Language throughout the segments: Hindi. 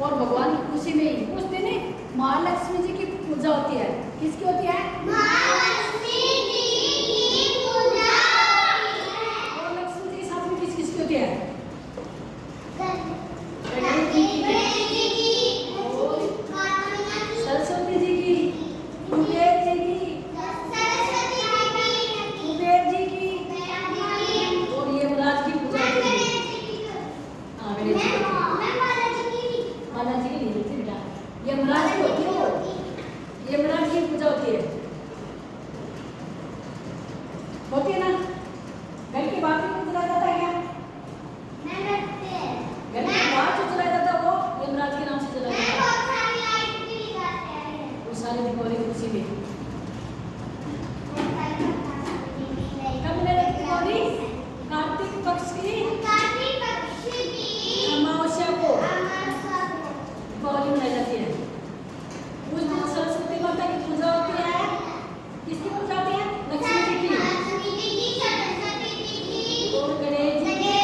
और भगवान की खुशी में ही उस दिन महालक्ष्मी जी की पूजा होती है। किसकी होती है? महालक्ष्मी जी की पूजा होती है। और लक्ष्मी जी के साथ में किस किसकी होती है? गणेश जी की, सरस्वती जी की, कुबेर जी की, कुबेर जी की, और यमराज की पूजा होती है। हाँ, गणेश जी की, बालाजी की नहीं होती बेटा, यमराज की होती है। वो यमराज की पूजा होती है ना? घर के बाहर भी जलाया जाता है क्या? घर के बाहर जो जलाया जाता है वो यमराज के नाम से जलाया जाता है। वो सारे दीपावली की खुशी में कब मनाई जाती है दीपावली? कार्तिक पक्ष की अमावस्या को दीपावली मनाई जाती है। उस दिन सरस्वती माता की पूजा होती है। किसकी पूजा होती है? लक्ष्मी जी की, और गणेश जी की,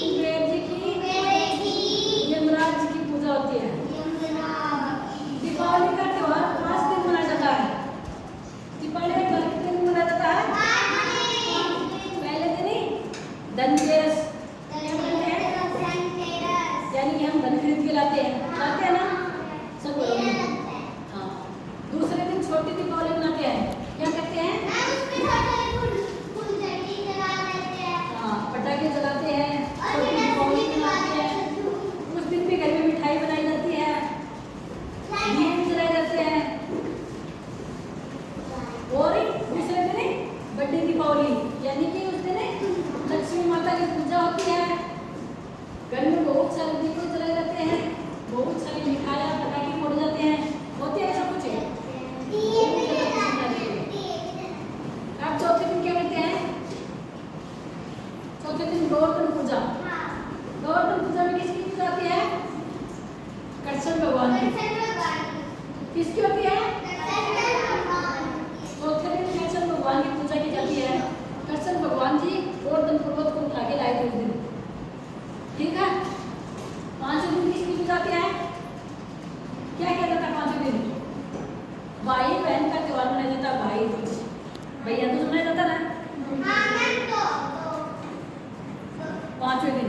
कुबेर जी की, यमराज जी की पूजा होती है। दीपावली का त्योहार 5 दिन मनाया जाता है। दीपावली का त्योहार कितने दिन मनाया जाता है? पहले दिन ही धनतेरस, यानी कि हम धन खरीद के लाते हैं ना सब लोग। हाँ, दूसरे दिन छोटी दीपावली मनाते हैं। क्या करते हैं? हाँ, पटाखे जलाते हैं, छोटी दीपावली मनाते हैं। उस दिन भी घर में मिठाई बनाई जाती है, दिए भी जलाए जाते हैं। और दूसरे दिन बड़ी दीपावली, यानी कि उस दिन लक्ष्मी माता की पूजा होती है। घर में बहुत सारे दीप जलाए जाते हैं, बहुत सारी मिठाइयाँ पटाखे फोड़े जाते हैं। होती है ऐसा कुछ? अब चौथे दिन क्या करते हैं? चौथे दिन गोवर्धन पूजा। गोवर्धन पूजा में किसकी पूजा होती है? कृष्ण भगवान की। किसकी होती है? चौथे दिन कृष्ण भगवान की पूजा की जाती है। कृष्ण भगवान जी गोवर्धन पर्वत को उठा के लाए थे उस दिन। ठीक है। 5 दिन किसकी पूजा होती है? क्या किया जाता है 5 दिन? भाई बहन का त्योहार मनाया जाता है। भाई दूज, भैया दूज मनाया जाता है ना 5वें दिन।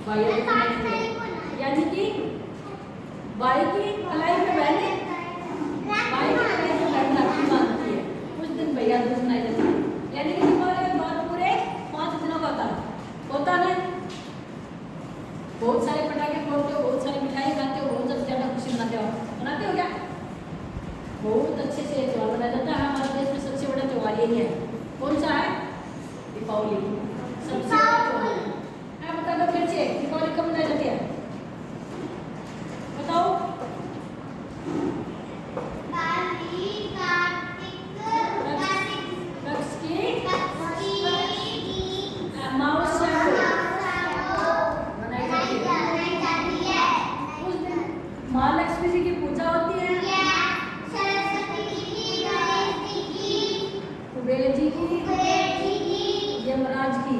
भैया दूज मनाया जाता है, यानी कि भाई की कलाई में बहन, भाई की कलाई में बहन राखी बांधती है। उस दिन भैया दूज मनाई जाती है। यानी कि दीपावली का त्योहार पूरे 5 दिनों का होता है ना। बहुत सारे पटाखे फोड़ते हो, बहुत सारी मिठाई खाते हो, बहुत ज्यादा खुशी मनाते हो क्या? बहुत अच्छे से त्योहार मनाया जाता है। हमारे देश में सबसे बड़ा त्योहार यही है। कौन सा है? दीपावली, सबसे बड़ा त्योहार है। बता दो फिर से, दीपावली कब मनाई जाती है? बताओ। पक्ष की अमावस्या को मनाई जाती है। उस दिन महालक्ष्मी जी की पूजा होती है, कुबेर जी की, यमराज की।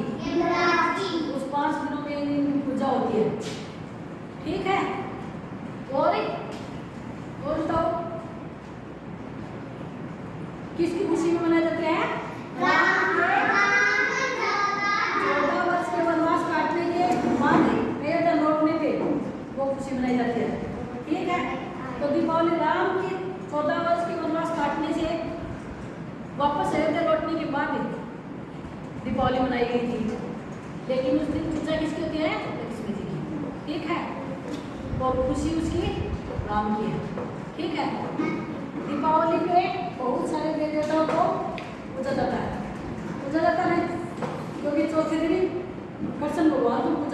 उस 5 दिनों में इनकी पूजा होती है। ठीक है। और बताओ किसकी खुशी में मनाए जाते हैं? राम के 14 वर्ष के वनवास काटने के बाद अयोध्या लौटने पे वो खुशी मनाई जाती है। ठीक है। तो दीपावली राम के 14 वर्ष के वनवास काटने से वापस अयोध्या लौटने के बाद दीपावली मनाई गई थी। लेकिन उस दिन पूजा किसकी होती है? लक्ष्मी जी की। ठीक है। और खुशी उसकी राम की है। ठीक है। दीपावली पे बहुत सारे देवी देवताओं को पूजा जाता है, क्योंकि चौथे दिन कृष्ण भगवान को